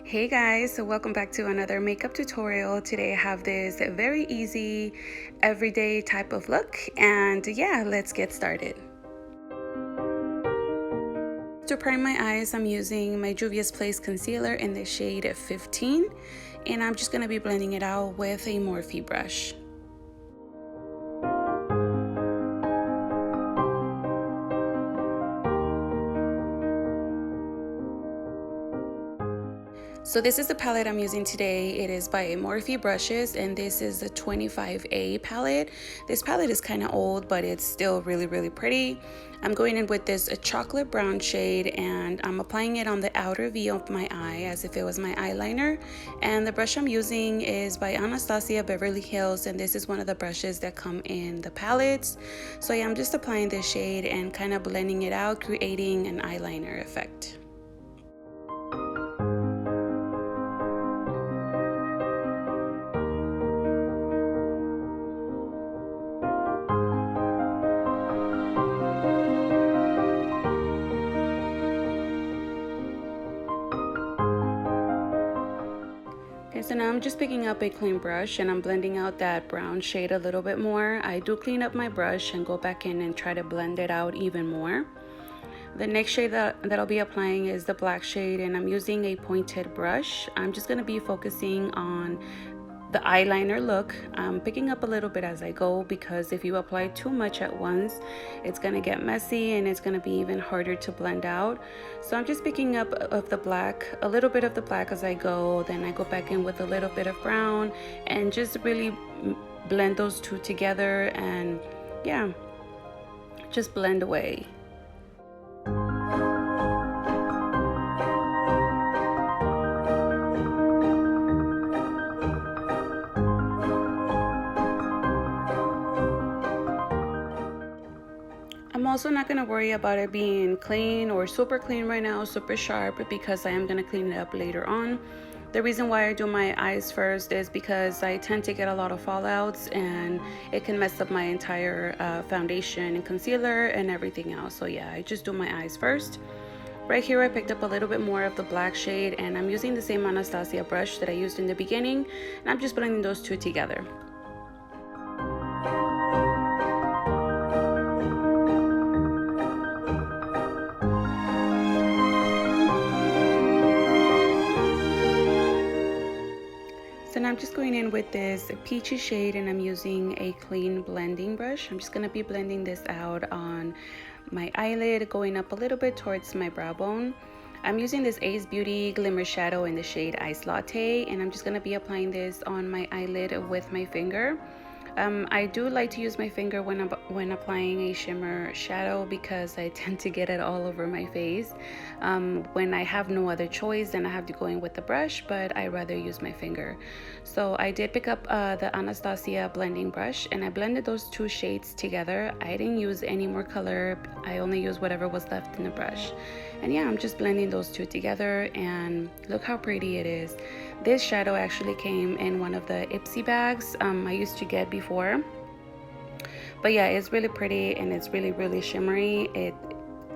Hey guys, so welcome back to another makeup tutorial. Today I have this very easy everyday type of look, and yeah, let's get started. To prime my eyes, I'm using my Juvia's Place concealer in the shade 15, and I'm just going to be blending it out with a Morphe brush. So this is the palette I'm using today. It is by Morphe brushes, and this is the 25A palette. This palette is kind of old, but it's still really pretty. I'm going in with this chocolate brown shade, and I'm applying it on the outer V of my eye as if it was my eyeliner. And the brush I'm using is by Anastasia Beverly Hills, and this is one of the brushes that come in the palettes. So yeah, I'm just applying this shade and kind of blending it out, creating an eyeliner effect. Okay, so now I'm just picking up a clean brush and I'm blending out that brown shade a little bit more. I do clean up my brush and go back in and try to blend it out even more. The next shade that I'll be applying is the black shade, and I'm using a pointed brush. I'm just going to be focusing on the eyeliner look. I'm picking up a little bit as I go, because if you apply too much at once, it's gonna get messy and it's gonna be even harder to blend out. So I'm just picking up of the black, a little bit of the black as I go, then I go back in with a little bit of brown and just really blend those two together, and yeah, just blend away. I'm also not going to worry about it being clean or super clean right now, super sharp, because I am going to clean it up later on. The reason why I do my eyes first is because I tend to get a lot of fallouts, and it can mess up my entire foundation and concealer and everything else. So yeah, I just do my eyes first. Right here I picked up a little bit more of the black shade, and I'm using the same Anastasia brush that I used in the beginning, and I'm just blending those two together. So now I'm just going in with this peachy shade, and I'm using a clean blending brush. I'm just going to be blending this out on my eyelid, going up a little bit towards my brow bone. I'm using this Ace Beauty Glimmer shadow in the shade Ice Latte, and I'm just going to be applying this on my eyelid with my finger. I do like to use my finger when applying a shimmer shadow, because I tend to get it all over my face. When I have no other choice, then I have to go in with the brush, but I rather use my finger. So I did pick up the Anastasia blending brush, and I blended those two shades together. I didn't use any more color. I only used whatever was left in the brush. And yeah, I'm just blending those two together, and look how pretty it is. This shadow actually came in one of the Ipsy bags I used to get before. But yeah, it's really pretty, and it's really shimmery. It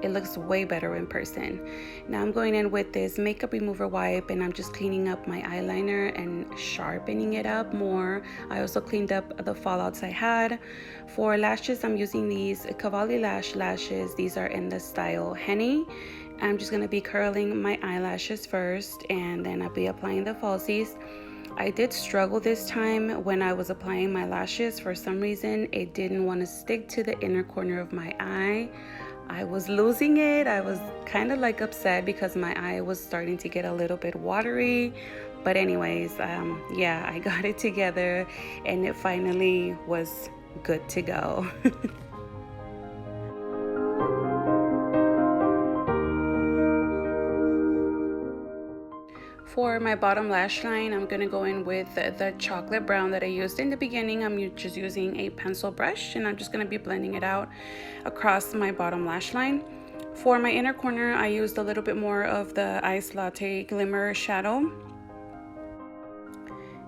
looks way better in person. Now I'm going in with this makeup remover wipe, and I'm just cleaning up my eyeliner and sharpening it up more. I also cleaned up the fallouts I had. For lashes, I'm using these Cavalli Lash lashes. These are in the style Henny. I'm just going to be curling my eyelashes first, and then I'll be applying the falsies. I did struggle this time when I was applying my lashes. For some reason, it didn't want to stick to the inner corner of my eye. I was losing it. I was kind of like upset because my eye was starting to get a little bit watery. But anyways, yeah, I got it together, and it finally was good to go. For my bottom lash line, I'm going to go in with the chocolate brown that I used in the beginning. I'm just using a pencil brush, and I'm just going to be blending it out across my bottom lash line. For my inner corner, I used a little bit more of the Ice Latte Glimmer shadow.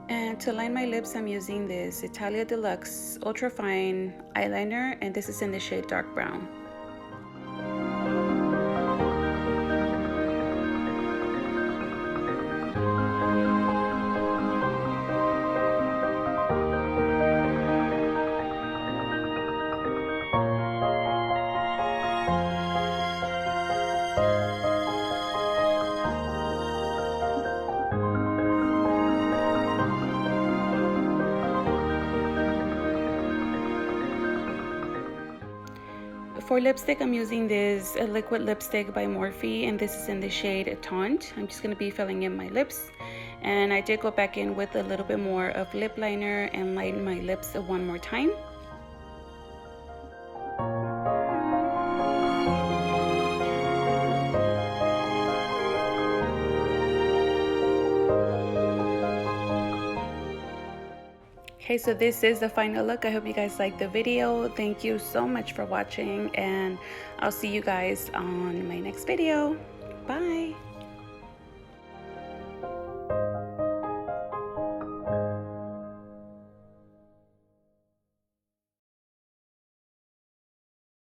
And to line my lips, I'm using this Italia Deluxe Ultra Fine eyeliner, and this is in the shade Dark Brown. For lipstick, I'm using this liquid lipstick by Morphe, and this is in the shade Taunt. I'm just going to be filling in my lips, and I did go back in with a little bit more of lip liner and lighten my lips one more time. Okay, so this is the final look. I hope you guys liked the video. Thank you so much for watching, and I'll see you guys on my next video. Bye.